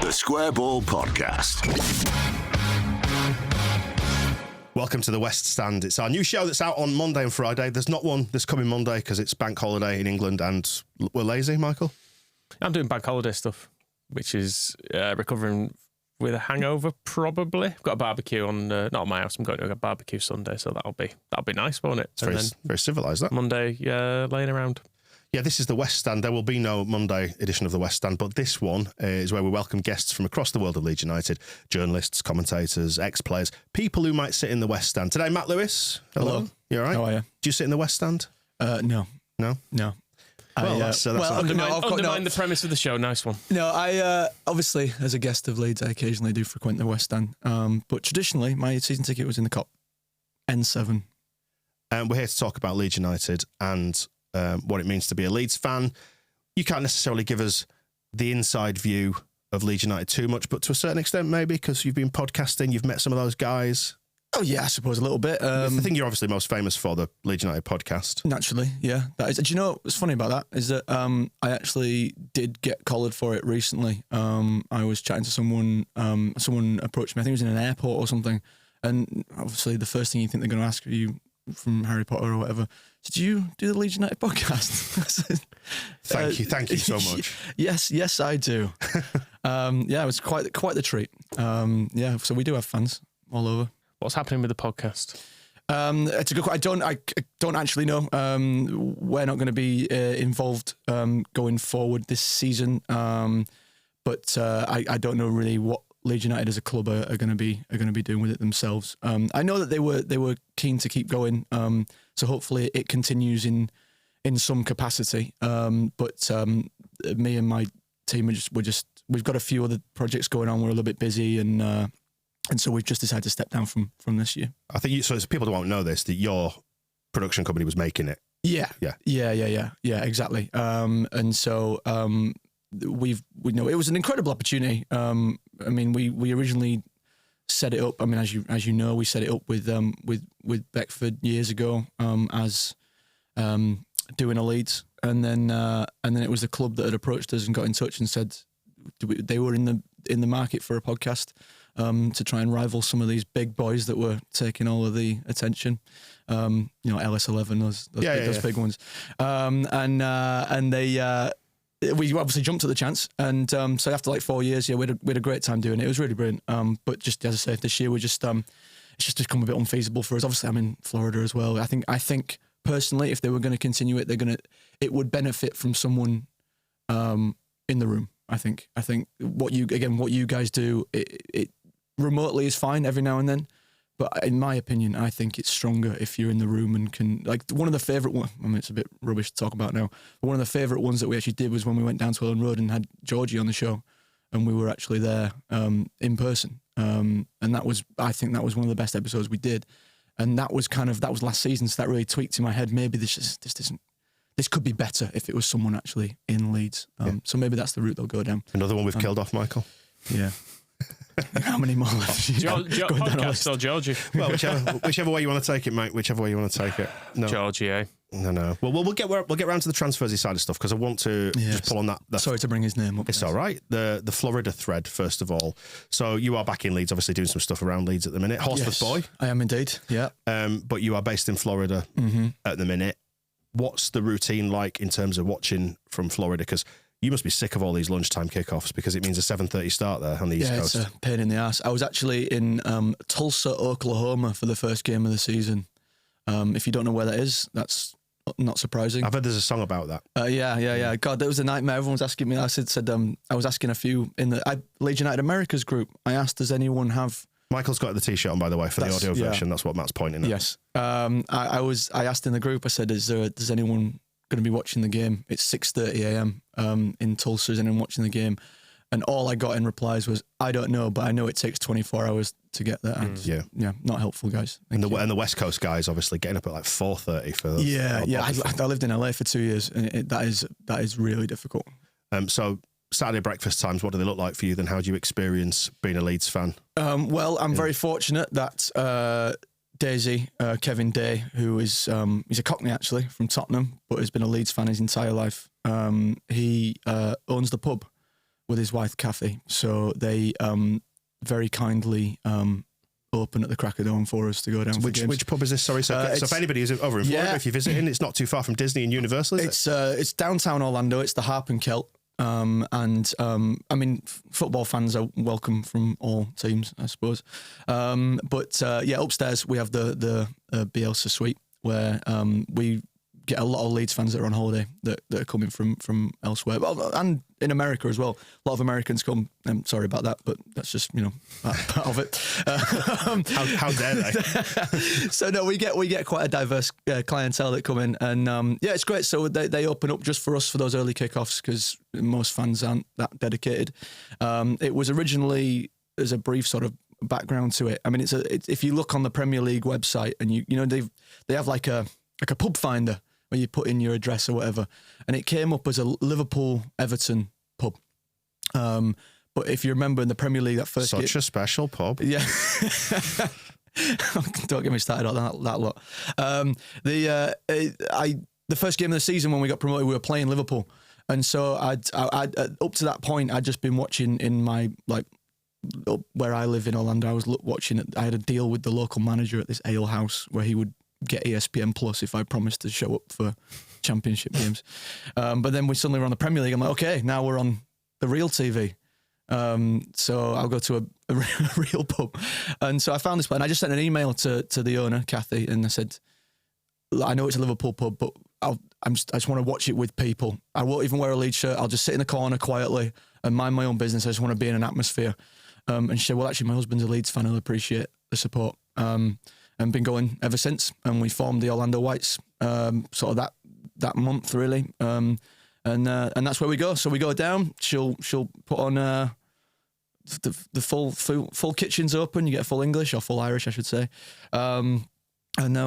The Square Ball Podcast. Welcome to the West Stand. It's our new show that's out on Monday and Friday. There's not one this coming Monday because it's bank holiday in England and we're lazy, Michael. I'm doing bank holiday stuff, which is recovering with a hangover, probably. I've got a barbecue on, not at my house, I'm going to a barbecue Sunday, so that'll be nice, won't it? It's very civilised, that. Monday, laying around. Yeah, this is the West Stand. There will be no Monday edition of the West Stand, but this one is where we welcome guests from across the world of Leeds United, journalists, commentators, ex-players, people who might sit in the West Stand. Today, Matt Lewis. Hello. You all right? How are you? Do you sit in the West Stand? No. No? No. Undermine the premise of the show. Nice one. No, I obviously, as a guest of Leeds, I occasionally do frequent the West Stand. But traditionally, my season ticket was in the Cop, N7. We're here to talk about Leeds United and what it means to be a Leeds fan. You can't necessarily give us the inside view of Leeds United too much, but to a certain extent, maybe, because you've been podcasting, you've met some of those guys. Oh, yeah, I suppose a little bit. I think you're obviously most famous for the Leeds United podcast. Naturally, yeah. That is. Do you know what's funny about that? Is that I actually did get collared for it recently. I was chatting to someone, someone approached me, I think it was in an airport or something, and obviously the first thing you think they're going to ask you from Harry Potter or whatever, did you do the Leeds United podcast? Thank you so much. Yes, I do. Yeah, it was quite the treat. Yeah, so we do have fans all over. What's happening with the podcast? It's a good question. I don't actually know. We're not going to be involved going forward this season, but I don't know really what Leeds United as a club are going to be doing with it themselves. I know that they were keen to keep going, so hopefully it continues in some capacity. But me and my team we've got a few other projects going on. We're a little bit busy and so we've just decided to step down from this year. I think so. As people who won't know this, that your production company was making it. Yeah, exactly. And so we know it was an incredible opportunity. I mean, we originally set it up. I mean, as you know, we set it up with Beckford years ago as doing a Leeds, and then it was the club that had approached us and got in touch and said they were in the market for a podcast. To try and rival some of these big boys that were taking all of the attention, LS11, those big ones, and they we obviously jumped at the chance, and so after like 4 years, we had a great time doing it. It was really brilliant. But just as I say, this year it's just become a bit unfeasible for us. Obviously, I'm in Florida as well. I think personally, if they were going to continue it, it would benefit from someone in the room. I think what you guys do, it remotely is fine every now and then, but in my opinion, I think it's stronger if you're in the room and can, like, one of the favourite ones, I mean, it's a bit rubbish to talk about now, but one of the favourite ones that we actually did was when we went down to Ellen Road and had Georgie on the show, and we were actually there in person, and I think that was one of the best episodes we did, and that was last season, so that really tweaked in my head, maybe this could be better if it was someone actually in Leeds, so maybe that's the route they'll go down. Another one we've killed off, Michael. Yeah. How many more left? Podcast or Georgie? Well, whichever way you want to take it, mate. Whichever way you want to take it. No. Georgie, eh? No. Well, we'll get round to the transfersy side of stuff because I want to just pull on that. Sorry to bring his name up. It's all right. The Florida thread, first of all. So you are back in Leeds, obviously doing some stuff around Leeds at the minute. Horsforth boy. I am indeed, yeah. But you are based in Florida at the minute. What's the routine like in terms of watching from Florida? Because you must be sick of all these lunchtime kickoffs because it means a 7:30 start there on the East Coast. Yeah, it's a pain in the ass. I was actually in Tulsa, Oklahoma for the first game of the season. If you don't know where that is, that's not surprising. I've heard there's a song about that. Yeah. God, that was a nightmare. Everyone was asking me. I said I was asking a few in the Leeds United Americas group. I asked, does anyone have... Michael's got the T-shirt on, by the way, for the audio version. That's what Matt's pointing at. Yes. I asked in the group, I said, does anyone going to be watching the game? It's 6:30 a.m. In Tulsa. Is anyone watching the game? And all I got in replies was, I don't know, but I know it takes 24 hours to get there. And yeah, not helpful, guys. And the West Coast guys, obviously, getting up at like 4:30 for those. Yeah. I lived in LA for 2 years, and that is really difficult. So Saturday breakfast times, what do they look like for you? Then how do you experience being a Leeds fan? Well, I'm very fortunate that Daisy, Kevin Day, who is he's a Cockney actually from Tottenham, but has been a Leeds fan his entire life. He owns the pub with his wife Kathy. So they very kindly open at the crack of dawn for us to go down for games. Which pub is this? Sorry, so if anybody who's over in Florida, if you're visiting, it's not too far from Disney and Universal, is it? It's downtown Orlando. It's the Harp and Kelt. I mean, football fans are welcome from all teams, I suppose. But upstairs we have the Bielsa suite where we get a lot of Leeds fans that are on holiday that are coming from elsewhere, and in America as well. A lot of Americans come. I'm sorry about that, but that's just part of it. How dare they? So no, we get quite a diverse clientele that come in, and it's great. So they open up just for us for those early kickoffs because most fans aren't that dedicated. It was originally, as a brief sort of background to it. I mean, if you look on the Premier League website and they have like a pub finder where you put in your address or whatever, and it came up as a Liverpool-Everton pub. But if you remember in the Premier League, that first such a special pub. Yeah. Don't get me started on that lot. The first game of the season when we got promoted, we were playing Liverpool, and so I'd up to that point I'd just been watching in my where I live in Orlando. I was watching. I had a deal with the local manager at this ale house where he would get ESPN Plus if I promised to show up for championship games. But then we suddenly were on the Premier League. I'm like, okay, now we're on the real TV. So I'll go to a real pub. And so I found this place, and I just sent an email to the owner, Kathy, and I said, I know it's a Liverpool pub, but I just want to watch it with people. I won't even wear a Leeds shirt. I'll just sit in the corner quietly and mind my own business. I just want to be in an atmosphere. And she said, well, actually, my husband's a Leeds fan. He'll appreciate the support. And been going ever since. And we formed the Orlando Whites sort of that month, really. And that's where we go. So we go down. She'll put on the full kitchen's open. You get full English or full Irish, I should say. And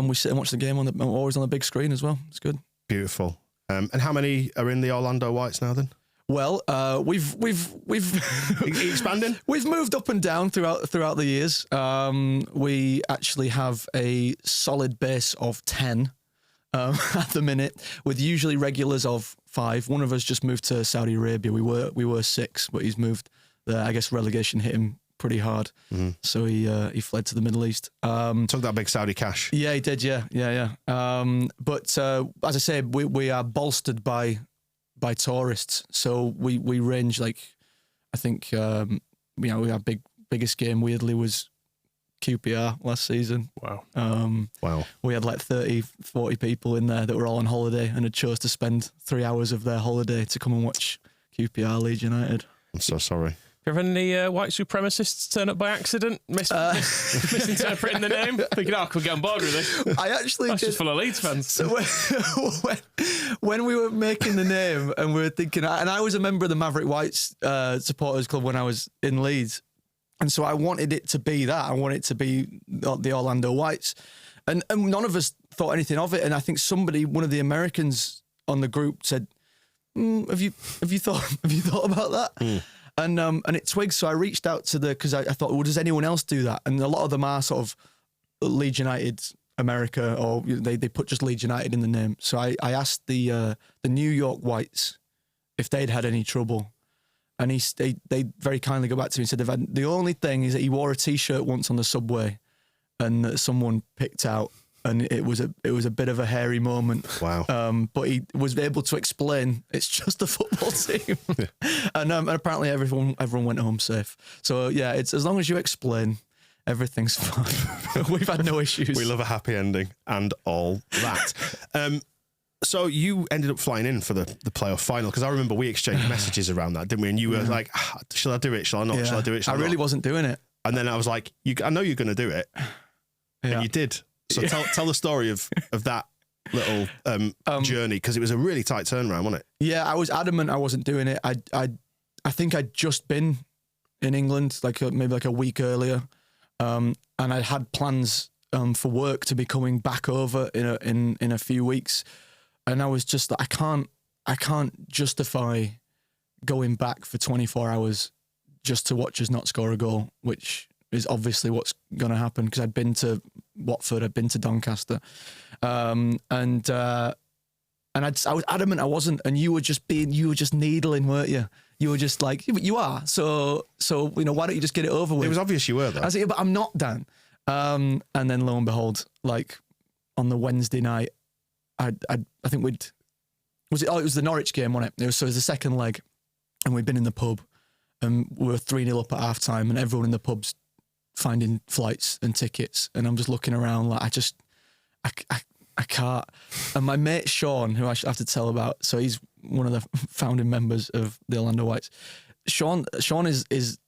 we sit and watch the game always on the big screen as well. It's good. Beautiful. And how many are in the Orlando Whites now then? Well, we've expanding. We've moved up and down throughout the years. We actually have a solid base of 10 at the minute, with usually regulars of 5. One of us just moved to Saudi Arabia. We were 6, but he's moved there. I guess relegation hit him pretty hard, so he fled to the Middle East. Took that big Saudi cash. Yeah, he did. Yeah. But as I say, we are bolstered by tourists, so we range I think our biggest game weirdly was QPR last season. Wow. Wow. We had 30-40 people in there that were all on holiday and had chose to spend 3 hours of their holiday to come and watch QPR Leeds United. I'm so sorry. Have any white supremacists turn up by accident, misinterpreting the nname, thinking, I could get on board with this? That's just full of Leeds fans. So when we were making the name and we were thinking, and I was a member of the Maverick Whites supporters club when I was in Leeds, and so I wanted it to be that. I wanted it to be the Orlando Whites, and none of us thought anything of it. And I think one of the Americans on the group said, "Have you thought about that?" And it twigged, so I reached out to because I thought, well, does anyone else do that? And a lot of them are sort of Leeds United America, or they put just Leeds United in the name. So I asked the New York Whites if they'd had any trouble, and they very kindly got back to me and said the only thing is that he wore a T-shirt once on the subway, and that someone picked out. And it was a bit of a hairy moment. Wow. But he was able to explain it's just a football team. And apparently everyone went home safe. So yeah, it's as long as you explain, everything's fine. We've had no issues. We love a happy ending and all that. So you ended up flying in for the playoff final, because I remember we exchanged messages around that, didn't we? And you were like, shall I do it? Shall I not? Yeah. Shall I do it? Shall I really not? wasn't doing it. And then I was like, I know you're going to do it. Yeah. And you did. So tell the story of that little journey, because it was a really tight turnaround, wasn't it? Yeah, I was adamant I wasn't doing it. I think I'd just been in England maybe a week earlier, and I'd had plans for work to be coming back over in a few weeks, and I was just like, I can't justify going back for 24 hours just to watch us not score a goal, which is obviously what's going to happen, because I'd been to Watford, I'd been to Doncaster, and I was adamant I wasn't, and you were just needling, weren't you? you were just like, "Yeah, but you are." So why don't you just get it over with? It was obvious you were though. I said, "Yeah, but I'm not, Dan." And then lo and behold, like on the Wednesday night, I think it was the Norwich game, wasn't it? It was the second leg, and we'd been in the pub, and we were 3-0 up at half time, and everyone in the pub's finding flights and tickets, and I'm just looking around like I can't. And my mate Sean, who I should have to tell about, so he's one of the founding members of the Orlando Whites. Sean is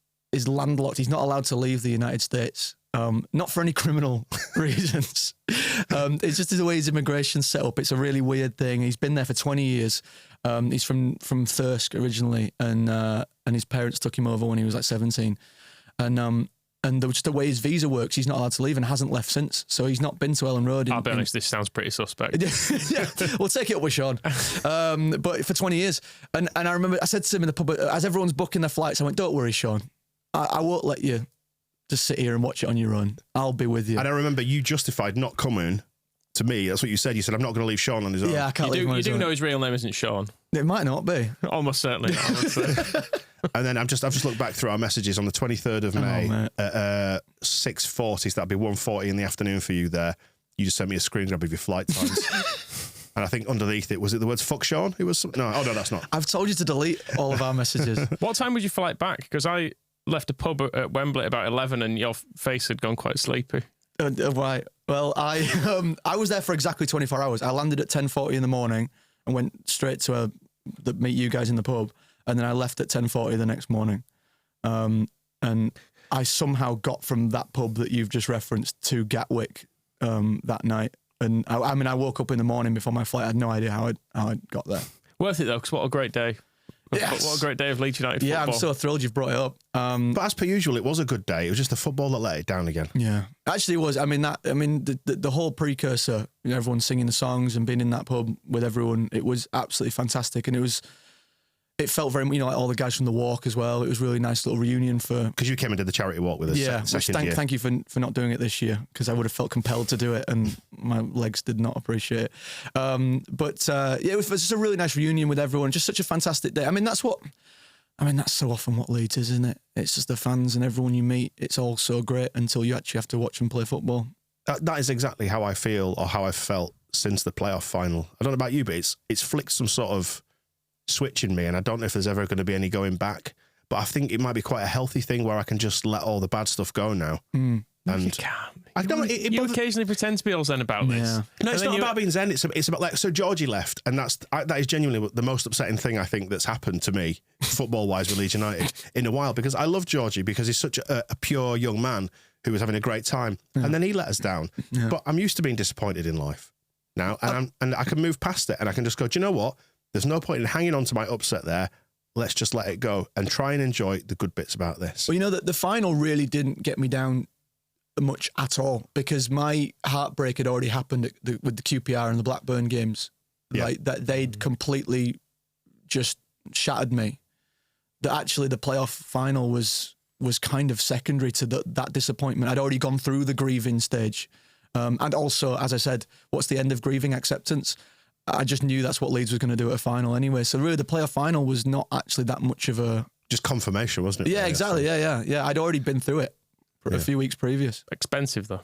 landlocked. He's not allowed to leave the United States. Not for any criminal reasons. It's just the way his immigration's set up. It's a really weird thing. He's been there for 20 years. He's from Thirsk originally, and his parents took him over when he was like 17. And just the way his visa works, he's not allowed to leave and hasn't left since. So he's not been to Ellen Road. I'll be honest, this sounds pretty suspect. Yeah, we'll take it up with Sean. But for 20 years. And I remember I said to him in the pub, as everyone's booking their flights, I went, "Don't worry, Sean. I won't let you just sit here and watch it on your own. I'll be with you." And I remember you justified not coming to me. That's what you said. You said, "I'm not going to leave Sean on his own." Yeah, I can't leave him on You his do own. know his real name isn't Sean. It might not be. Almost certainly not, I would say. And then I've just looked back through our messages on the 23rd of May at 6:40, so that'd be 1:40 in the afternoon for you there. You just sent me a screen grab of your flight times. And I think underneath it, was it the words "fuck Sean"? Who was no, that's not. I've told you to delete all of our messages. What time was your flight back? Because I left a pub at Wembley about 11 and your face had gone quite sleepy. Right. Well, I was there for exactly 24 hours. I landed at 10:40 in the morning and went straight to meet you guys in the pub. And then I left at 10:40 the next morning. And I somehow got from that pub that you've just referenced to Gatwick that night. And I woke up in the morning before my flight. I had no idea how I got there. Worth it though, because what a great day. Yes. What a great day of Leeds United football. Yeah, I'm so thrilled you've brought it up. But as per usual, it was a good day. It was just the football that let it down again. Yeah, actually, it was. The whole precursor, everyone singing the songs and being in that pub with everyone, it was absolutely fantastic, and it felt very, like all the guys from the walk as well. It was a really nice little reunion because you came and did the charity walk with us. Yeah, thank you for not doing it this year, because I would have felt compelled to do it and my legs did not appreciate it. It was just a really nice reunion with everyone. Just such a fantastic day. That's so often what Leeds is, isn't it? It's just the fans and everyone you meet. It's all so great until you actually have to watch them play football. That is exactly how I feel, or how I've felt since the playoff final. I don't know about you, but it's flicked some sort of switch in me, and I don't know if there's ever going to be any going back, but I think it might be quite a healthy thing where I can just let all the bad stuff go now. And you can't. You occasionally pretend to be all zen about this. Yeah. No, it's not about being zen. It's about so Georgie left, and that is genuinely the most upsetting thing I think that's happened to me football wise with Leeds United in a while, because I love Georgie because he's such a pure young man who was having a great time, and then he let us down. Yeah. But I'm used to being disappointed in life now, and I can move past it, and I can just go, do you know what? There's no point in hanging on to my upset there. Let's just let it go and try and enjoy the good bits about this. Well, the final really didn't get me down much at all, because my heartbreak had already happened with the QPR and the Blackburn games. Yeah. Like that, they'd completely just shattered me. That actually the playoff final was kind of secondary to that disappointment. I'd already gone through the grieving stage. And also, as I said, what's the end of grieving? Acceptance. I just knew that's what Leeds was going to do at a final anyway. So really the playoff final was not actually that much of a... Just confirmation, wasn't it? Yeah, exactly. Yeah. I'd already been through it a few weeks previous. Expensive though.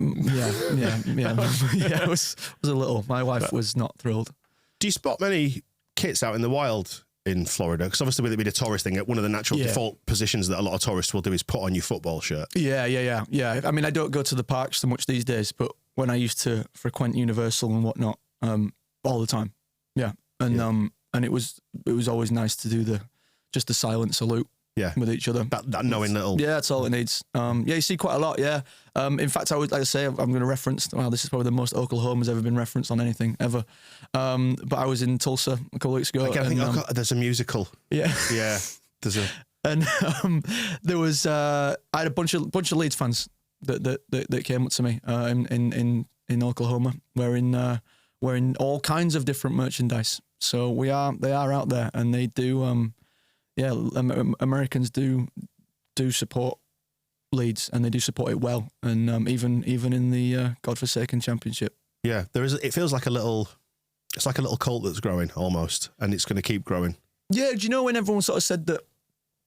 Yeah. Yeah, it was a little. My wife was not thrilled. Do you spot many kits out in the wild in Florida? Because obviously with it being a tourist thing, one of the natural default positions that a lot of tourists will do is put on your football shirt. Yeah. I don't go to the parks so much these days, but when I used to frequent Universal and whatnot, all the time. Yeah. And it was always nice to do the silent salute. Yeah, with each other. That knowing little. Yeah, that's all it needs. You see quite a lot. Yeah. In fact, I would like to say I'm going to reference. Wow, this is probably the most Oklahoma's ever been referenced on anything ever. But I was in Tulsa a couple of weeks ago. Again, I think there's a musical. Yeah. Yeah. There's a. And there was I had a bunch of Leeds fans that came up to me in Oklahoma wearing all kinds of different merchandise. So they are out there, and they do. Americans do support Leeds, and they do support it well, and even in the godforsaken Championship. Yeah, there is. It feels like it's like a little cult that's growing almost, and it's going to keep growing. Yeah, do you know when everyone sort of said that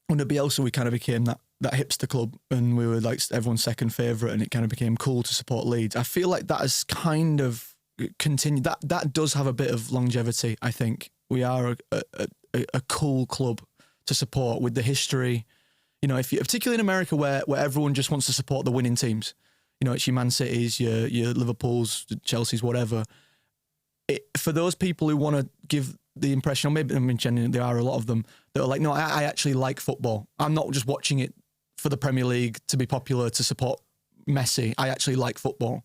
under Bielsa we kind of became that hipster club and we were like everyone's second favourite and it kind of became cool to support Leeds? I feel like that has kind of continued. That does have a bit of longevity, I think. We are a cool club to support with the history. You know, particularly in America where everyone just wants to support the winning teams. You know, it's your Man Cities, your Liverpools, Chelsea's, whatever. For those people who want to give the impression, or maybe, I mean, genuinely, there are a lot of them that are like, no, I actually like football. I'm not just watching it for the Premier League to be popular, to support Messi. I actually like football.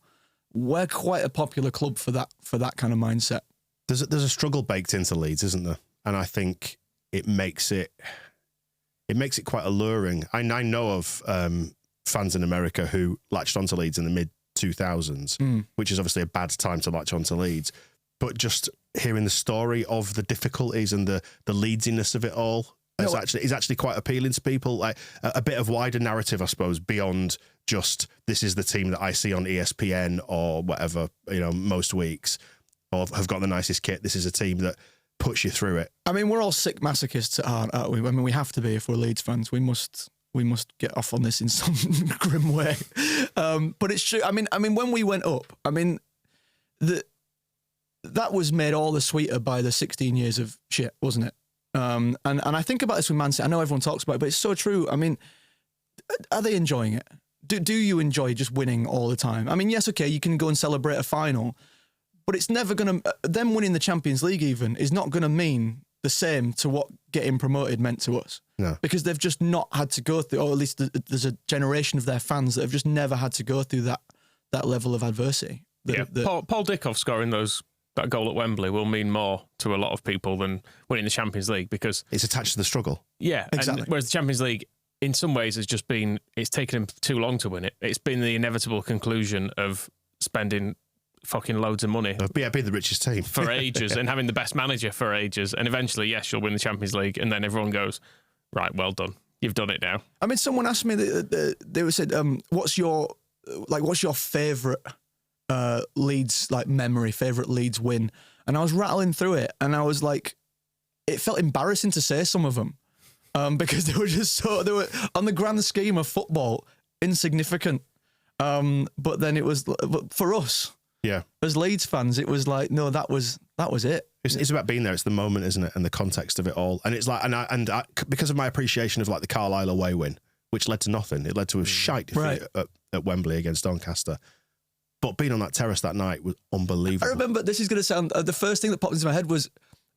We're quite a popular club for that kind of mindset. There's a struggle baked into Leeds, isn't there? And I think it makes it quite alluring. I know of fans in America who latched onto Leeds in the mid-2000s, which is obviously a bad time to latch onto Leeds. But just hearing the story of the difficulties and the Leedsiness of it all is actually quite appealing to people. Like a bit of wider narrative, I suppose, beyond just this is the team that I see on ESPN or whatever, you know, most weeks, or have got the nicest kit. This is a team that puts you through it. I mean, we're all sick masochists at heart, aren't we? I mean, we have to be if we're Leeds fans. We must get off on this in some grim way. But it's true. I mean, when we went up, I mean, that was made all the sweeter by the 16 years of shit, wasn't it? And I think about this with Man City. I know everyone talks about it, but it's so true. I mean, are they enjoying it? Do you enjoy just winning all the time? I mean, yes, okay, you can go and celebrate a final, but it's never going to... Them winning the Champions League even is not going to mean the same to what getting promoted meant to us. No. Because they've just not had to go through, or at least there's a generation of their fans that have just never had to go through that level of adversity. Paul Dickov scoring that goal at Wembley will mean more to a lot of people than winning the Champions League because... It's attached to the struggle. Yeah, exactly. And whereas the Champions League, in some ways, has just been... It's taken him too long to win it. It's been the inevitable conclusion of spending fucking loads of money. Being the richest team. For ages and having the best manager for ages. And eventually, yes, you'll win the Champions League. And then everyone goes, right, well done. You've done it now. I mean, someone asked me, they said, what's your favourite Leeds memory, favourite Leeds win? And I was rattling through it and I was like, it felt embarrassing to say some of them because they were on the grand scheme of football, insignificant. But then it was, for us, as Leeds fans, it was like, no, that was it. It's about being there. It's the moment, isn't it? And the context of it all. And it's like, and I because of my appreciation of like the Carlisle away win, which led to nothing. It led to a shite defeat at Wembley against Doncaster. But being on that terrace that night was unbelievable. I remember, this is going to sound, the first thing that popped into my head was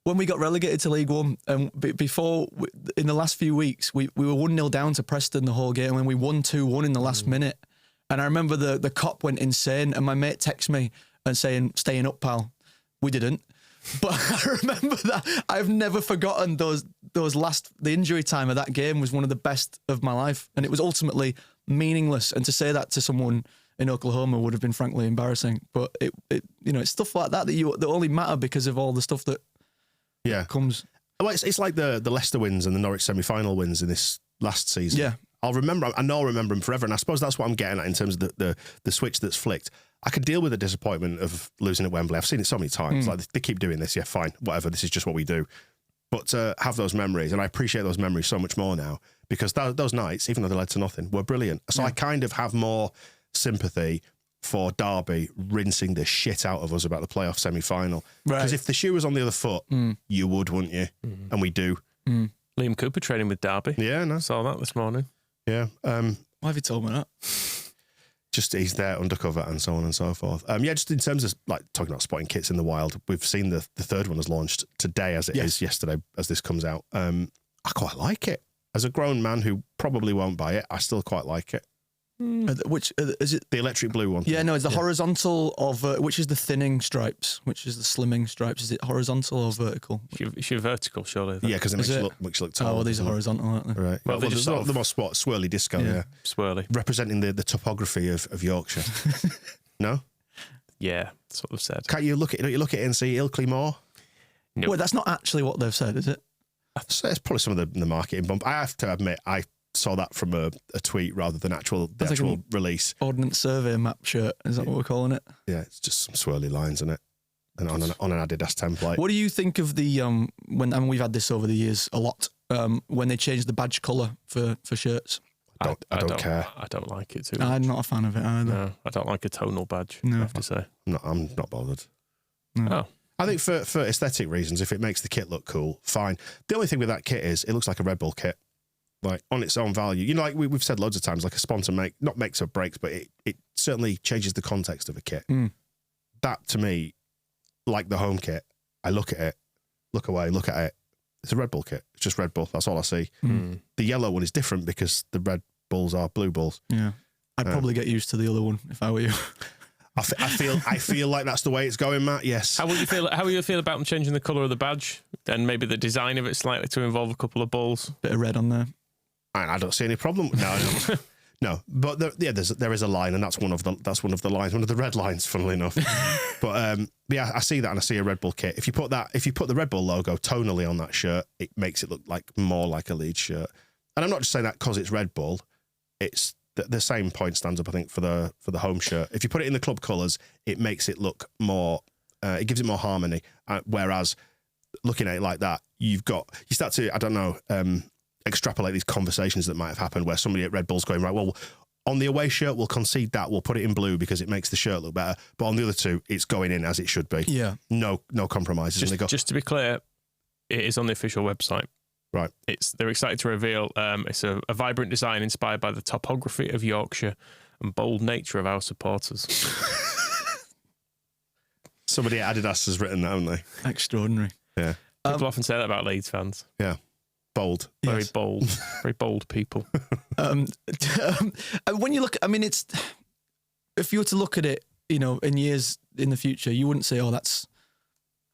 when we got relegated to League One, and before, in the last few weeks, we were 1-0 down to Preston the whole game, and we won 2-1 in the last minute. And I remember the cop went insane, and my mate texted me and saying, "Staying up, pal." We didn't. But I remember that. I've never forgotten the injury time of that game was one of the best of my life. And it was ultimately meaningless. And to say that to someone in Oklahoma would have been frankly embarrassing. But it's stuff like that that only matter because of all the stuff that comes. Well, it's like the Leicester wins and the Norwich semi-final wins in this last season. Yeah. I know I'll remember them forever. And I suppose that's what I'm getting at in terms of the switch that's flicked. I could deal with the disappointment of losing at Wembley. I've seen it so many times. Like they keep doing this. Yeah, fine, whatever. This is just what we do. But to have those memories, and I appreciate those memories so much more now because those nights, even though they led to nothing, were brilliant. So I kind of have more sympathy for Derby rinsing the shit out of us about the playoff semi-final. Because if the shoe was on the other foot, you would, wouldn't you? And we do. Liam Cooper training with Derby. Yeah, no. Saw that this morning. Yeah. Why have you told me that? Just he's there undercover and so on and so forth. Just in terms of like talking about spotting kits in the wild, we've seen the third one has launched today as it is yesterday as this comes out. I quite like it. As a grown man who probably won't buy it, I still quite like it. Which is it? The electric blue one. Yeah, no, it's the horizontal or which is the thinning stripes, which is the slimming stripes. Is it horizontal or vertical? It's your vertical, surely. Yeah, because it makes you look tall. Oh, well, these are horizontal, aren't they? Right. Well, there's the more swirly disco, Swirly. representing the topography of Yorkshire. No? Yeah, that's what they've said. Can't you look at it and see Ilkley Moor? Nope. Wait, that's not actually what they've said, is it? It's probably some of the marketing bump. I have to admit, I saw that from a tweet rather than the actual release. Ordnance Survey map shirt, is that what we're calling it? Yeah, it's just some swirly lines in it. and on an Adidas template. What do you think of the we've had this over the years a lot, when they changed the badge colour for shirts? I don't care. I don't like it too much. I'm not a fan of it either. No, I don't like a tonal badge, No. I have to say. I'm not bothered. No. Oh. I think for aesthetic reasons, if it makes the kit look cool, fine. The only thing with that kit is it looks like a Red Bull kit, like on its own value. You know, like we've said loads of times, like a sponsor not makes or breaks, but it certainly changes the context of a kit. That to me, like the home kit, I look at it, look away, look at it. It's a Red Bull kit. It's just Red Bull. That's all I see. The yellow one is different because the Red Bulls are blue balls. Yeah, I'd probably get used to the other one if I were you. I feel like that's the way it's going, Matt. Yes. How will you feel? How will you feel about them changing the colour of the badge and maybe the design of it slightly to involve a couple of balls? Bit of red on there. I don't see any problem. No, no. But there is a line, and that's one of the lines, one of the red lines, funnily enough. But yeah, I see that, and I see a Red Bull kit. If you put the Red Bull logo tonally on that shirt, it makes it look more like a Leeds shirt. And I'm not just saying that because it's Red Bull. It's the same point stands up, I think, for the home shirt. If you put it in the club colours, it makes it look more. It gives it more harmony. Whereas looking at it like that, you start to, I don't know, extrapolate these conversations that might have happened where somebody at Red Bull's going, right, well, on the away shirt, we'll concede that. We'll put it in blue because it makes the shirt look better. But on the other two, it's going in as it should be. Yeah. No compromises. Just to be clear, it is on the official website. Right. They're excited to reveal it's a vibrant design inspired by the topography of Yorkshire and bold nature of our supporters. Somebody at Adidas has written that, haven't they? Extraordinary. Yeah. People often say that about Leeds fans. Yeah. Bold. Very bold. Very bold people. When you look, I mean, if you were to look at it, you know, in years in the future, you wouldn't say, oh, that's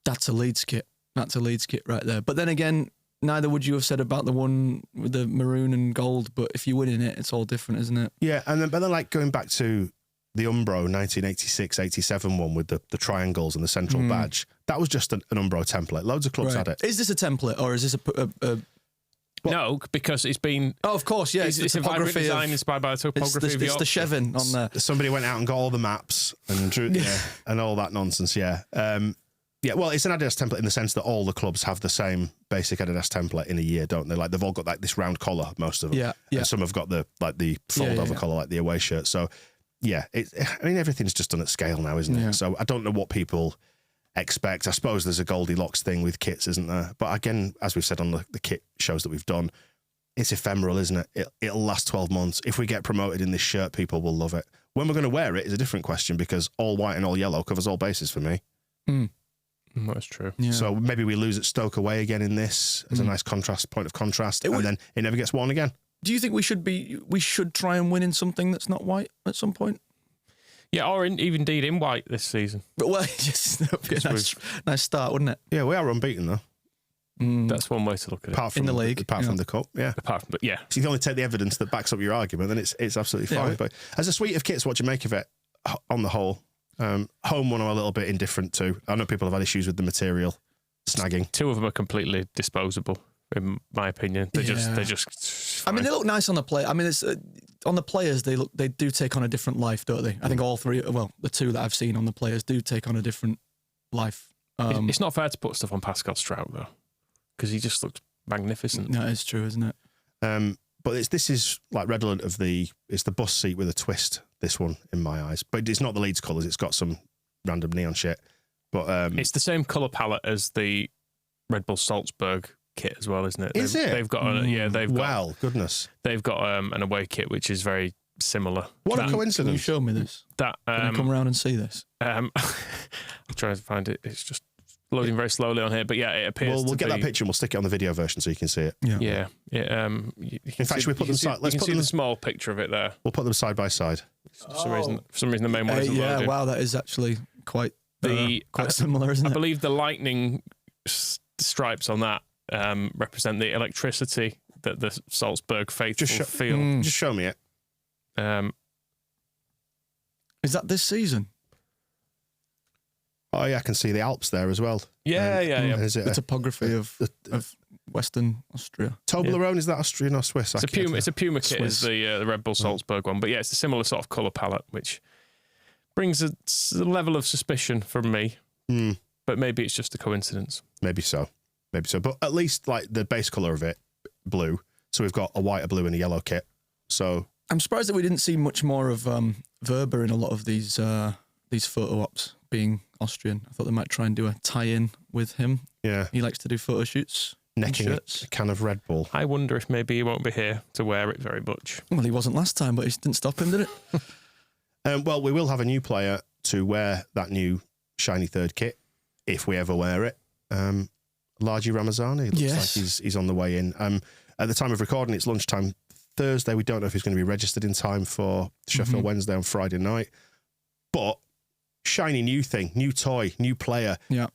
a Leeds kit. That's a Leeds kit right there. But then again, neither would you have said about the one with the maroon and gold. But if you win in it, it's all different, isn't it? Yeah, but then like going back to the Umbro 1986-87 one with the triangles and the central badge, that was just an Umbro template. Loads of clubs had it. Is this a template or is this a no, because it's been... Oh, of course, yeah. It's a vibrant design inspired by the topography of Yorkshire. It's the Chevin on there. Somebody went out and got all the maps and drew and all that nonsense, yeah. Yeah, well, it's an Adidas template in the sense that all the clubs have the same basic Adidas template in a year, don't they? Like they've all got like this round collar, most of them. Yeah. And some have got the fold over collar, like the away shirt. So yeah, I mean everything's just done at scale now, isn't it? So I don't know what people expect. I suppose there's a Goldilocks thing with kits, isn't there? But again, as we've said on the kit shows that we've done, it's ephemeral, isn't it? It'll last 12 months. If we get promoted in this shirt, people will love it. When we're going to wear it is a different question because all white and all yellow covers all bases for me. That's true. Yeah. So maybe we lose at Stoke away again in this as a nice point of contrast, and then it never gets worn again. Do you think we should try and win in something that's not white at some point? Yeah, or indeed in white this season. But, well, just that'd be a nice start, wouldn't it? Yeah, we are unbeaten though. That's one way to look at it. Apart from in the league, apart from the cup, yeah. So you can only take the evidence that backs up your argument, then it's absolutely fine. But as a suite of kits, what do you make of it on the whole? Home one I'm a little bit indifferent to. I know people have had issues with the material snagging. Two of them are completely disposable, in my opinion. They're just. I mean, they look nice on the play. I mean, it's on the players. They do take on a different life, don't they? I think all three. Well, the two that I've seen on the players do take on a different life. It's not fair to put stuff on Pascal Strout though, because he just looked magnificent. No, it's true, isn't it? But this is like redolent of it's the bus seat with a twist, this one, in my eyes. But it's not the Leeds colours, it's got some random neon shit. But it's the same colour palette as the Red Bull Salzburg kit as well, isn't it? Is it? They've got goodness. They've got an away kit which is very similar. What a coincidence. Can you show me this? Can you come around and see this? I'll try to find it. It's just loading very slowly on here, but yeah, it appears. We'll get that picture and we'll stick it on the video version so you can see it. Yeah. In fact, should we put them side? Let's put the small picture of it there. We'll put them side by side. For some reason, the main one isn't loaded. Wow, that is actually quite similar, isn't it? I believe the lightning stripes on that represent the electricity that the Salzburg faithful feel. Just show me it. Is that this season? Oh yeah, I can see the Alps there as well. Yeah. Is it the topography of Western Austria? Toblerone, is that Austrian or Swiss? It's a Puma kit, is the Red Bull Salzburg one. But yeah, it's a similar sort of colour palette, which brings a level of suspicion from me But maybe it's just a coincidence. Maybe so. But at least like the base colour of it, blue. So we've got a white, a blue, and a yellow kit. So I'm surprised that we didn't see much more of Werber in a lot of these photo ops, being Austrian. I thought they might try and do a tie-in with him. yeah, He likes to do photo shoots. necking a shirts. can of Red Bull. I wonder if maybe he won't be here to wear it very much. Well, he wasn't last time, but it didn't stop him, did it? Well, we will have a new player to wear that new shiny third kit if we ever wear it. Largi Ramazani looks Yes. like he's on the way in. At the time of recording, it's lunchtime Thursday. We don't know if he's going to be registered in time for Sheffield Wednesday on Friday night. But shiny new thing, new toy, new player. Yeah.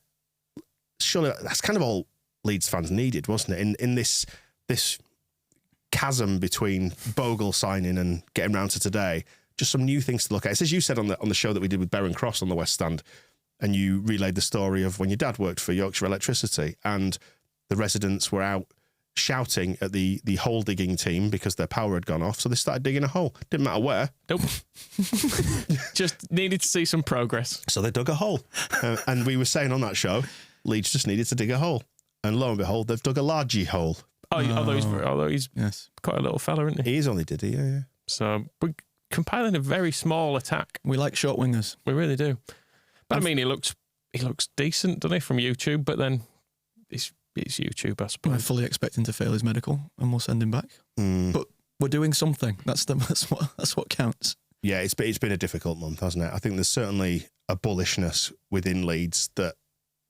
Surely that's kind of all Leeds fans needed, wasn't it? In this chasm between Bogle signing and getting round to today, just some new things to look at. It's as you said on the show that we did with Berren Cross on the West Stand, and you relayed the story of when your dad worked for Yorkshire Electricity and the residents were out shouting at the hole digging team because their power had gone off, so they started digging a hole. Didn't matter where. Nope. Just needed to see some progress. So they dug a hole. And we were saying on that show, Leeds just needed to dig a hole. And lo and behold, they've dug a largy hole. Although he's Yes. quite a little fella, isn't he? He is only did he, yeah. So we're compiling a very small attack. We like short wingers. We really do. But I mean, he looks decent, doesn't he, from YouTube? But then it's YouTube, I I'm suppose. fully expecting to fail his medical, and we'll send him back. But we're doing something. That's what counts. Yeah, it's been a difficult month, hasn't it? I think there's certainly a bullishness within Leeds that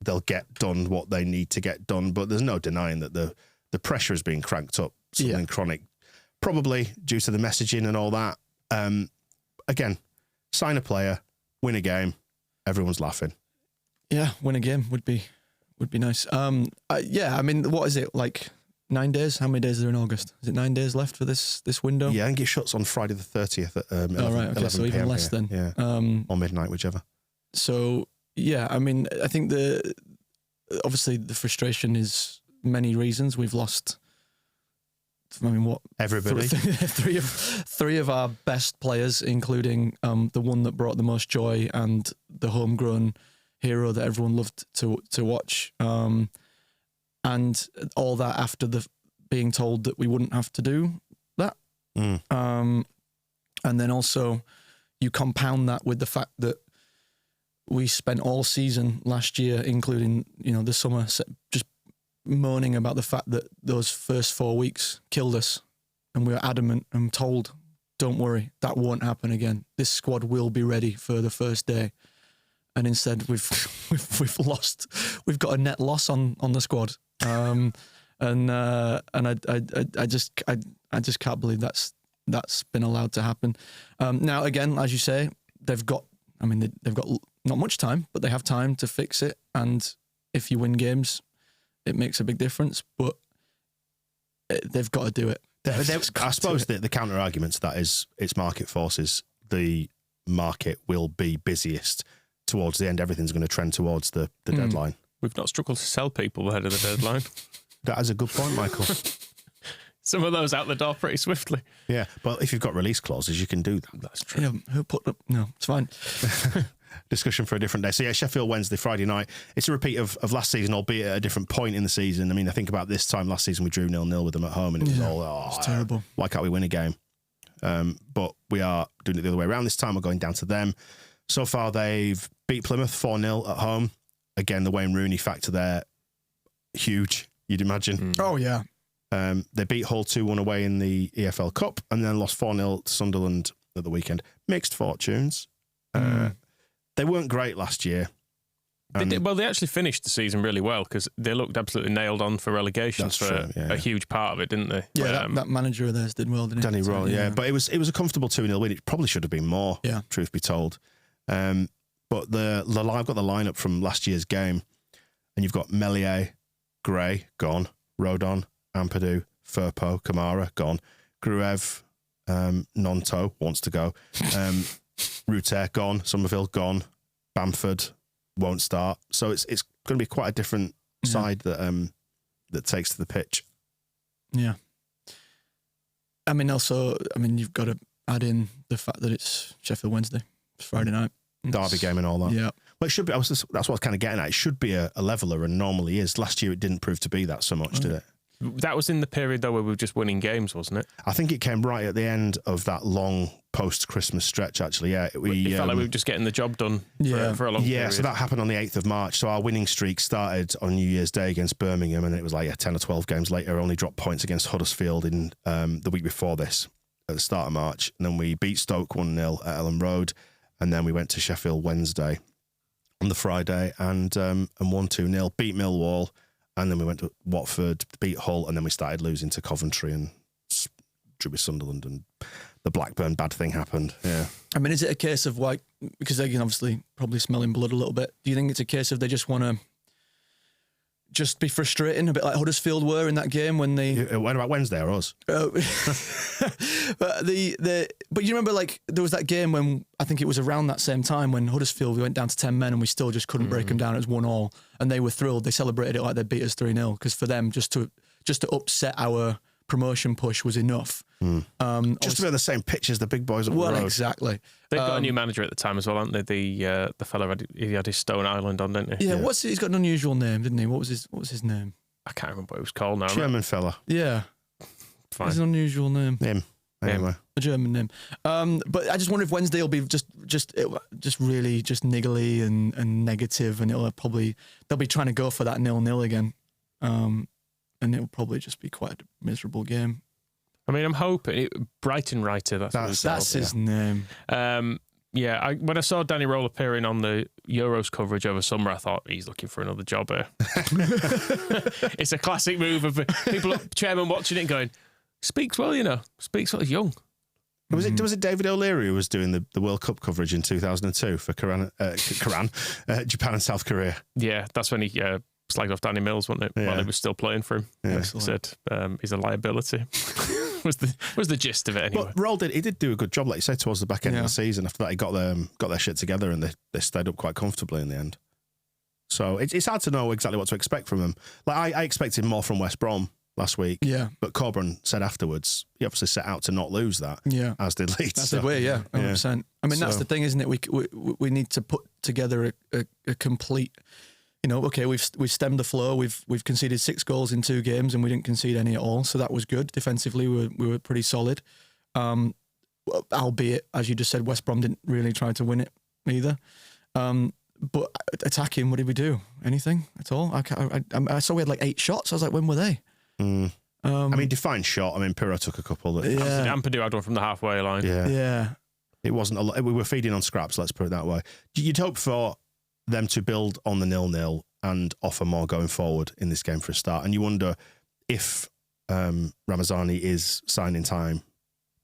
they'll get done what they need to get done, but there's no denying that the pressure is being cranked up, something chronic, probably due to the messaging and all that. Again, sign a player, win a game, everyone's laughing. Yeah, win a game would be nice. Yeah, I mean, what is it, like 9 days? How many days are there in August? Is it 9 days left for this window? Yeah, I think it shuts on Friday the 30th at 11, Oh, right, okay, 11 so even PM less here. then. Yeah, or midnight, whichever. So, yeah, I mean, I think obviously the frustration is many reasons. We've lost, I mean, what? Everybody. Three of our best players, including the one that brought the most joy and the homegrown hero that everyone loved to watch. And all that after being told that we wouldn't have to do that. And then also you compound that with the fact that we spent all season last year, including, the summer, just moaning about the fact that those first 4 weeks killed us. And we were adamant and told, don't worry, that won't happen again. This squad will be ready for the first day. And instead we've lost. We've got a net loss on the squad. And I just can't believe that's been allowed to happen. Now again, as you say, they've got not much time, but they have time to fix it. And if you win games, it makes a big difference. But they've got to do it. I suppose the counter argument to that is it's market forces. The market will be busiest towards the end. Everything's going to trend towards the deadline. We've not struggled to sell people ahead of the deadline. That is a good point, Michael. Some of those out the door pretty swiftly. Yeah, but if you've got release clauses, you can do that. That's true. Yeah, who put up? No, it's fine. Discussion for a different day. So yeah, Sheffield Wednesday, Friday night. It's a repeat of last season, albeit at a different point in the season. I mean, I think about this time last season, we drew 0-0 with them at home, and it was it's terrible. Why can't we win a game? But we are doing it the other way around this time. We're going down to them. So far, they've beat Plymouth 4-0 at home. Again, the Wayne Rooney factor there, huge, you'd imagine. Oh, yeah. They beat Hull 2-1 away in the EFL Cup and then lost 4-0 to Sunderland at the weekend. Mixed fortunes. They weren't great last year. They actually finished the season really well because they looked absolutely nailed on for relegation a huge part of it, didn't they? Yeah, that manager of theirs did well, didn't he? Danny Roll, yeah. But it was a comfortable 2-0 win. It probably should have been more, truth be told. But I've got the lineup from last year's game, and you've got Meslier, Gray, gone, Rodon, Ampadu, Firpo, Kamara, gone, Gruev, Nonto, wants to go, Ruter, gone, Somerville, gone, Bamford, won't start. So it's going to be quite a different side that takes to the pitch. Yeah. I mean, you've got to add in the fact that it's Sheffield Wednesday. It's Friday night. derby game and all that. Yeah. Well, it should be. That's what I was kind of getting at. It should be a leveler, and normally is. Last year, it didn't prove to be that so much, did it? That was in the period, though, where we were just winning games, wasn't it? I think it came right at the end of that long post-Christmas stretch, actually. Yeah, It felt like we were just getting the job done for a long period. Yeah, so that happened on the 8th of March. So our winning streak started on New Year's Day against Birmingham, and it was like 10 or 12 games later, only dropped points against Huddersfield in the week before this, at the start of March. And then we beat Stoke 1-0 at Ellen Road, and then we went to Sheffield Wednesday on the Friday and won 2-0, beat Millwall, and then we went to Watford, beat Hull, and then we started losing to Coventry and drew with Sunderland, and the Blackburn bad thing happened. Yeah. I mean, is it a case of like, because they can obviously probably smelling blood a little bit, do you think it's a case of they just want to just be frustrating, a bit like Huddersfield were in that game when they... What about Wednesday or us? But but you remember, like, there was that game when, I think it was around that same time when Huddersfield, we went down to 10 men and we still just couldn't break them down. It was 1-1, and they were thrilled. They celebrated it like they beat us 3-0, because for them, just to upset our promotion push was enough. Just to be on the same pitch as the big boys up the road. Well, exactly. They've got a new manager at the time as well, haven't they? The fellow he had his Stone Island on, didn't he? Yeah, he's got an unusual name, didn't he? What was his name? I can't remember what it was called now. German fella. Yeah. Fine. It's an unusual name. Him. Anyway. A German name. But I just wonder if Wednesday will be just really just niggly and negative, and they'll be trying to go for that 0-0 again. And it'll probably just be quite a miserable game. I mean, I'm hoping Brighton Writer. That's his name. Yeah, when I saw Danny Roll appearing on the Euros coverage over summer, I thought he's looking for another job here. It's a classic move of people, chairman watching it and going, speaks well, speaks well, he's young. Was it David O'Leary who was doing the World Cup coverage in 2002 for Japan and South Korea? Yeah, that's when he slagged off Danny Mills, wasn't it? Yeah. While he was still playing for him. Yeah. He said he's a liability. was the gist of it anyway. But Roll did do a good job, like you say, towards the back end of the season. After that, he got their shit together, and they stayed up quite comfortably in the end. So it's hard to know exactly what to expect from him. Like I expected more from West Brom last week. Yeah. But Coburn said afterwards he obviously set out to not lose that. Yeah. As did Leeds. That's the way, 100%. I mean, that's the thing, isn't it? We need to put together a complete. Okay, we've stemmed the flow. We've conceded 6 goals in 2 games, and we didn't concede any at all. So that was good. Defensively, we were pretty solid. Albeit, as you just said, West Brom didn't really try to win it either. But attacking, what did we do? Anything at all? I saw we had like 8 shots. I was like, when were they? I mean, defined shot. I mean, Pirro took a couple. Ampadu had one from the halfway line. Yeah. It wasn't a lot. We were feeding on scraps, let's put it that way. You'd hope for them to build on the 0-0 and offer more going forward in this game for a start. And you wonder if Ramazani is signing time.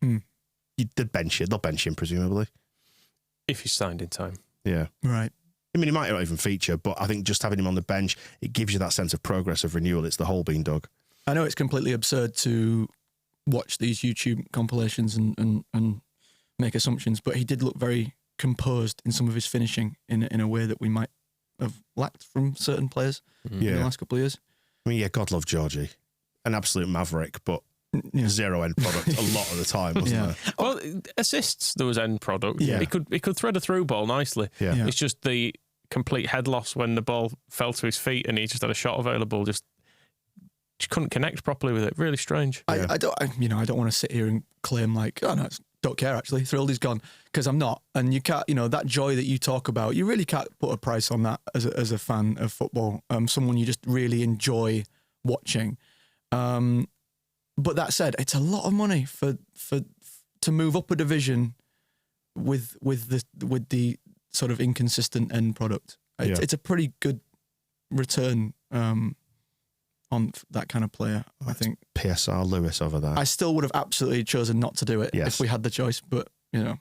They'll bench him, presumably. If he's signed in time. Yeah. Right. I mean, he might not even feature, but I think just having him on the bench, it gives you that sense of progress, of renewal. It's the hole being dug. I know it's completely absurd to watch these YouTube compilations and make assumptions, but he did look very composed in some of his finishing in a way that we might have lacked from certain players in the last couple of years. I mean, God love Georgie. An absolute maverick, but zero end product a lot of the time, wasn't there? Well, assists, there was end product. Yeah. He could thread a through ball nicely. Yeah. It's just the complete head loss when the ball fell to his feet and he just had a shot available, just couldn't connect properly with it. Really strange. I don't want to sit here and claim like, oh no, don't care actually. Thrilled he's gone, because I'm not. And you can't, that joy that you talk about, you really can't put a price on that as a fan of football. Someone you just really enjoy watching. But that said, it's a lot of money to move up a division with the sort of inconsistent end product. It's a pretty good return on that kind of player, I think. PSR Lewis over there. I still would have absolutely chosen not to do it if we had the choice, but Yeah.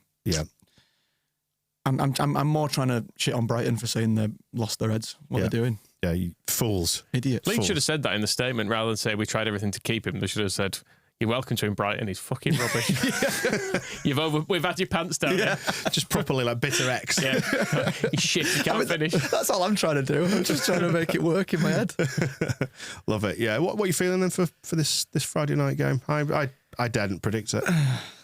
I'm more trying to shit on Brighton for saying they lost their heads. What they're doing. Yeah, you fools. Idiots. Leeds should have said that in the statement rather than say we tried everything to keep him. They should have said, you're welcome to him, Brighton. He's fucking rubbish. We've had your pants down. Yeah. Just properly like bitter X. Yeah. He's shit. You can't finish. That's all I'm trying to do. I'm just trying to make it work in my head. Love it. Yeah. What are you feeling then for this Friday night game? I I daren't predict it.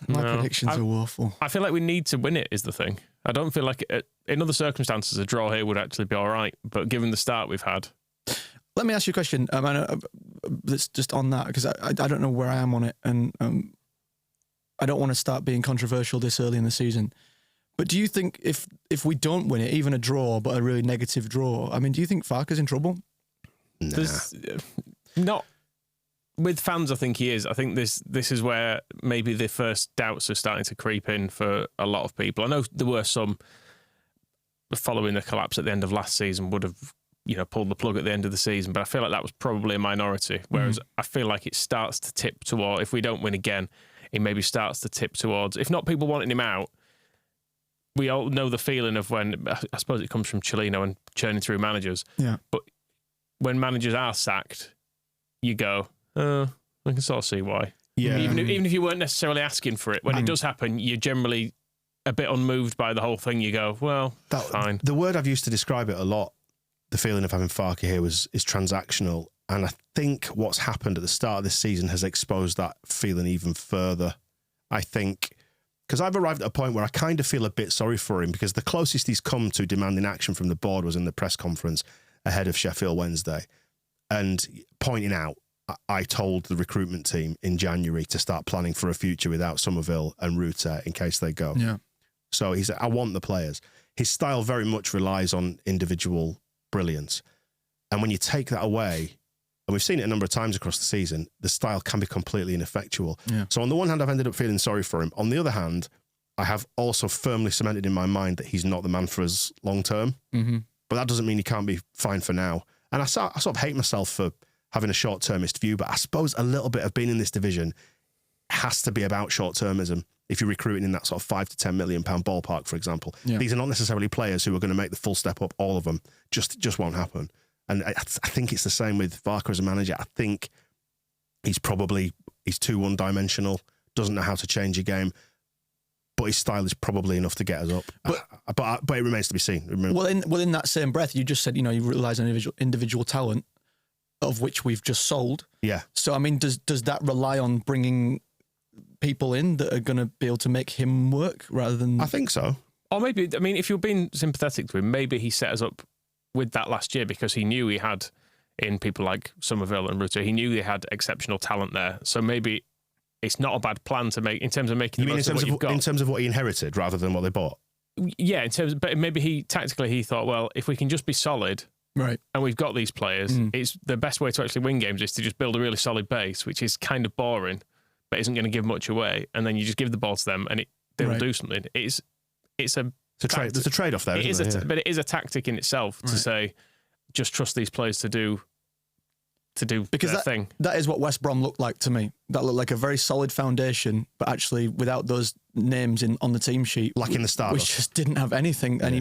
My predictions are woeful. I feel like we need to win it is the thing. I don't feel like in other circumstances a draw here would actually be all right, but given the start we've had. Let me ask you a question. That's just on that, because I don't know where I am on it, and I don't want to start being controversial this early in the season. But do you think if we don't win it, even a draw, but a really negative draw, I mean, do you think Farke's in trouble? Nah. Not with fans. I think he is. I think this is where maybe the first doubts are starting to creep in for a lot of people. I know there were some following the collapse at the end of last season would have pulled the plug at the end of the season, but I feel like that was probably a minority. Whereas I feel like it starts to tip toward, if we don't win again, it maybe starts to tip towards, if not people wanting him out. We all know the feeling of when, I suppose it comes from Cellino and churning through managers. Yeah. But when managers are sacked, you go, I can sort of see why. Yeah. Even if you weren't necessarily asking for it, when it does happen, you're generally a bit unmoved by the whole thing. You go, well, fine. The word I've used to describe it a lot, the feeling of having Farke here is transactional. And I think what's happened at the start of this season has exposed that feeling even further. I think, because I've arrived at a point where I kind of feel a bit sorry for him, because the closest he's come to demanding action from the board was in the press conference ahead of Sheffield Wednesday. And pointing out, I told the recruitment team in January to start planning for a future without Somerville and Rutter in case they go. Yeah. So he said, I want the players. His style very much relies on individual brilliance. And when you take that away, and we've seen it a number of times across the season, the style can be completely ineffectual. Yeah. So on the one hand, I've ended up feeling sorry for him. On the other hand, I have also firmly cemented in my mind that he's not the man for us long term. Mm-hmm. But that doesn't mean he can't be fine for now. And I sort of hate myself for having a short-termist view, but I suppose a little bit of being in this division has to be about short-termism. If you're recruiting in that sort of £5 to £10 million ballpark, for example, these are not necessarily players who are going to make the full step up. All of them just won't happen. And I think it's the same with Farke as a manager. I think he's too one-dimensional, doesn't know how to change a game, but his style is probably enough to get us up. But it remains to be seen. Well, in that same breath, you just said he relies on individual talent, of which we've just sold. Yeah. So I mean, does that rely on bringing people in that are going to be able to make him work rather than? I think so. Or maybe, I mean, if you're being sympathetic to him, maybe he set us up with that last year because he knew he had in people like Somerville and Rutter, he knew they had exceptional talent there. So maybe it's not a bad plan to make in terms of making the most of what you've got. In terms of what he inherited rather than what they bought? Yeah, but maybe he thought, well, if we can just be solid, right, and we've got these players, it's the best way to actually win games is to just build a really solid base, which is kind of boring, but isn't going to give much away. And then you just give the ball to them, and they'll do something. It's a trade. There's a trade-off there. But it is a tactic in itself to say, just trust these players to do because their thing. That is what West Brom looked like to me. That looked like a very solid foundation, but actually without those names on the team sheet, like in the start, we just didn't have any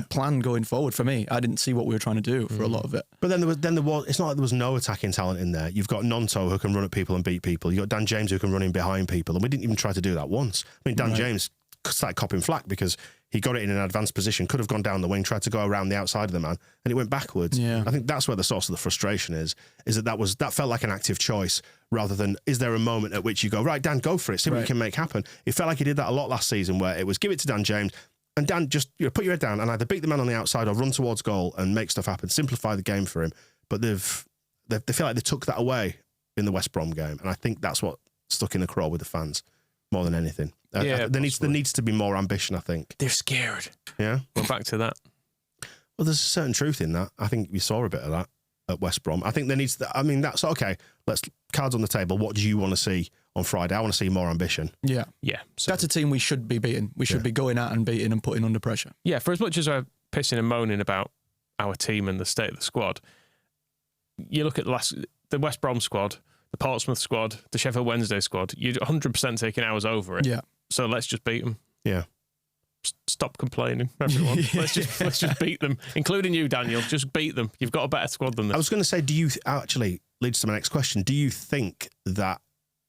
plan going forward. For me, I didn't see what we were trying to do for a lot of it. But then there was. It's not like there was no attacking talent in there. You've got Nonto who can run at people and beat people. You've got Dan James who can run in behind people, and we didn't even try to do that once. I mean, Dan James started copping flack because he got it in an advanced position, could have gone down the wing, tried to go around the outside of the man, and it went backwards. Yeah. I think that's where the source of the frustration is that felt like an active choice rather than, is there a moment at which you go, right, Dan, go for it, see what you can make happen. It felt like he did that a lot last season where it was give it to Dan James, and Dan just put your head down and either beat the man on the outside or run towards goal and make stuff happen, simplify the game for him. But they feel like they took that away in the West Brom game, and I think that's what stuck in the craw with the fans more than anything. There needs to be more ambition, I think. They're scared. Yeah. Well, back to that. Well, there's a certain truth in that. I think we saw a bit of that at West Brom. I think there needs to, I mean, that's okay. Let's cards on the table. What do you want to see on Friday? I want to see more ambition. Yeah. Yeah. So, that's a team we should be beating. We should be going out and beating and putting under pressure. Yeah. For as much as I'm pissing and moaning about our team and the state of the squad, you look at the West Brom squad, the Portsmouth squad, the Sheffield Wednesday squad, you're 100% taking hours over it. Yeah. So let's just beat them. Yeah. Stop complaining, everyone. Let's just beat them, including you, Daniel. Just beat them. You've got a better squad than this. I was going to say, do you actually leads to my next question? Do you think that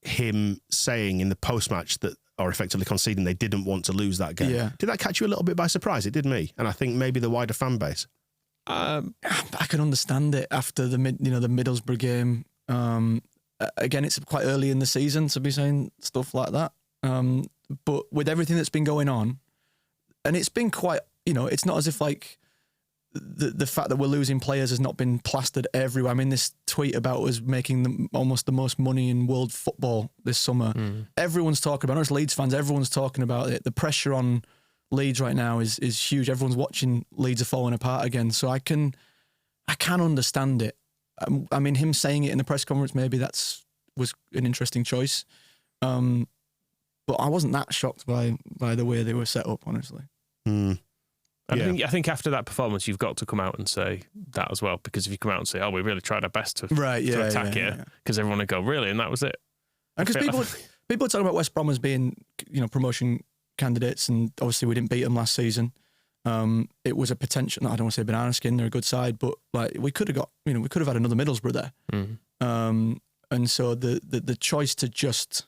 him saying in the post-match that, or effectively conceding they didn't want to lose that game, did that catch you a little bit by surprise? It did me, and I think maybe the wider fan base. I can understand it after the Middlesbrough game. again, it's quite early in the season to be saying stuff like that. But with everything that's been going on, and it's been quite, it's not as if like the fact that we're losing players has not been plastered everywhere. I mean, this tweet about us making almost the most money in world football this summer. Everyone's talking about it. Not just Leeds fans, everyone's talking about it. The pressure on Leeds right now is huge. Everyone's watching Leeds are falling apart again. So I can understand it. I mean, him saying it in the press conference, maybe was an interesting choice. But I wasn't that shocked by the way they were set up, honestly. I think after that performance, you've got to come out and say that as well, because if you come out and say, "Oh, we really tried our best to attack you," because everyone would go, "Really?" and that was it. And because people are talking about West Brom as being, promotion candidates, and obviously we didn't beat them last season. It was a potential. I don't want to say banana skin; they're a good side, but like we could have got, we could have had another Middlesbrough there. And so the choice to just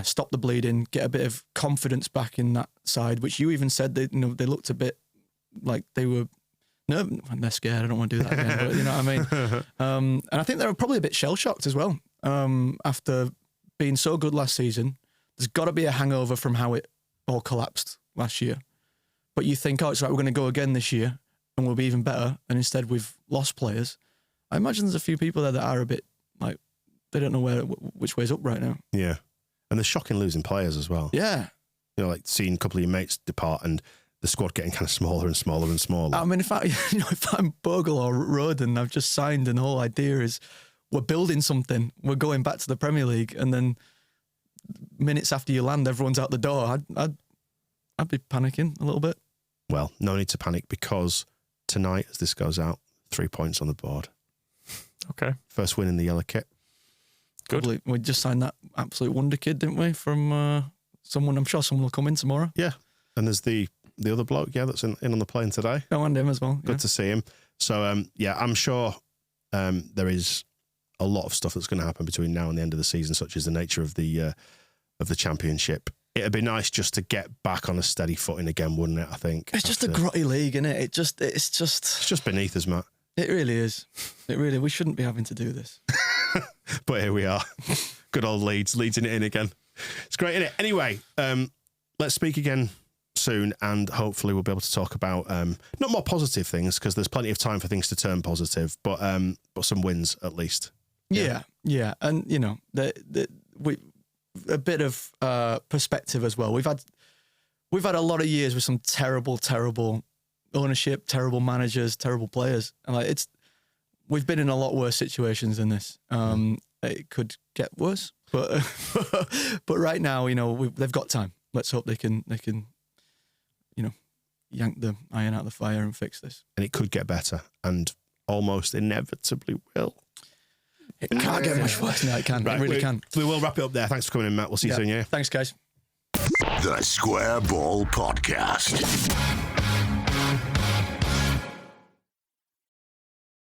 stop the bleeding, get a bit of confidence back in that side, which you even said they looked a bit like they were nervous. They're scared. I don't want to do that again, but you know what I mean. And I think they were probably a bit shell shocked as well after being so good last season. There's got to be a hangover from how it all collapsed last year. But you think, oh, it's right, we're going to go again this year and we'll be even better. And instead we've lost players. I imagine there's a few people there that are a bit like, they don't know which way's up right now. Yeah. And there's shocking losing players as well. Yeah. Like seeing a couple of your mates depart and the squad getting kind of smaller and smaller and smaller. I mean, if I'm Bogle or Roden, I've just signed, and the whole idea is we're building something. We're going back to the Premier League, and then minutes after you land, everyone's out the door. I'd be panicking a little bit. Well, no need to panic, because tonight, as this goes out, 3 points on the board. Okay. First win in the yellow kit. Good. Probably, we just signed that absolute wonder kid, didn't we? From someone. I'm sure someone will come in tomorrow. Yeah. And there's the other bloke, that's in on the plane today. Oh, and him as well. Good to see him. So, I'm sure there is a lot of stuff that's going to happen between now and the end of the season, such as the nature of the championship. It'd be nice just to get back on a steady footing again, wouldn't it? I think it's just a grotty league, isn't it? It's just beneath us, Matt. It really is. We shouldn't be having to do this. But here we are. Good old Leeds, leading it in again. It's great, isn't it? Anyway, let's speak again soon, and hopefully we'll be able to talk about not more positive things, because there's plenty of time for things to turn positive, but some wins at least. Yeah. And we a bit of perspective as well. We've had a lot of years with some terrible ownership, terrible managers, terrible players, and we've been in a lot worse situations than this. It could get worse, but right now, they've got time. Let's hope they can yank the iron out of the fire and fix this. And it could get better, and almost inevitably will. It can't get much worse. No, it can. Right, it really can. We will wrap it up there. Thanks for coming in, Matt. We'll see you soon, yeah? Thanks, guys. The Square Ball Podcast.